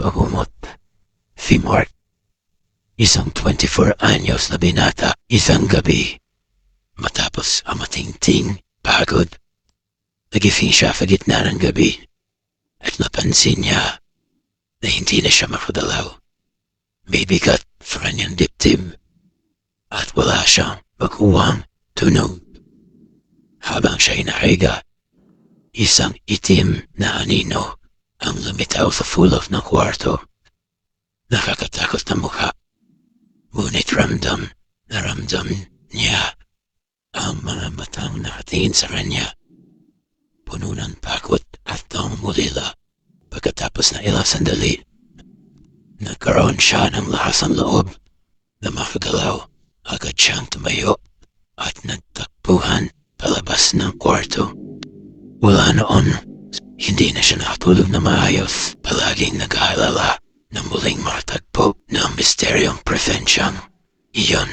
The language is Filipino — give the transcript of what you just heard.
magumot. Si Mark, isang 24 anyos na binata, isang gabi. Matapos ang matingting, pagod, nagising siya sa gitna ng gabi at napansin niya na hindi na siya makadalaw. May bigat sa kanyang dibdib at wala siyang makuwang tunog. Habang siya'y nakahiga, isang itim na anino ang lumitaw sa sulok ng kwarto. Nakakatakot na mukha, ngunit ramdam niya ang mga matang nakatingin sa kanya. Puno ng takot at mulila. Pagkatapos na ilang sandali, nagkaroon siya ng lakas ng loob na makagalaw. Agad siyang tumayo at nagtakbuhan palabas ng kwarto. Wala noon, hindi na siya nakatulog na maayos. Palaging nag-aalala na muling makatagpo ng misteryong presensyang iyon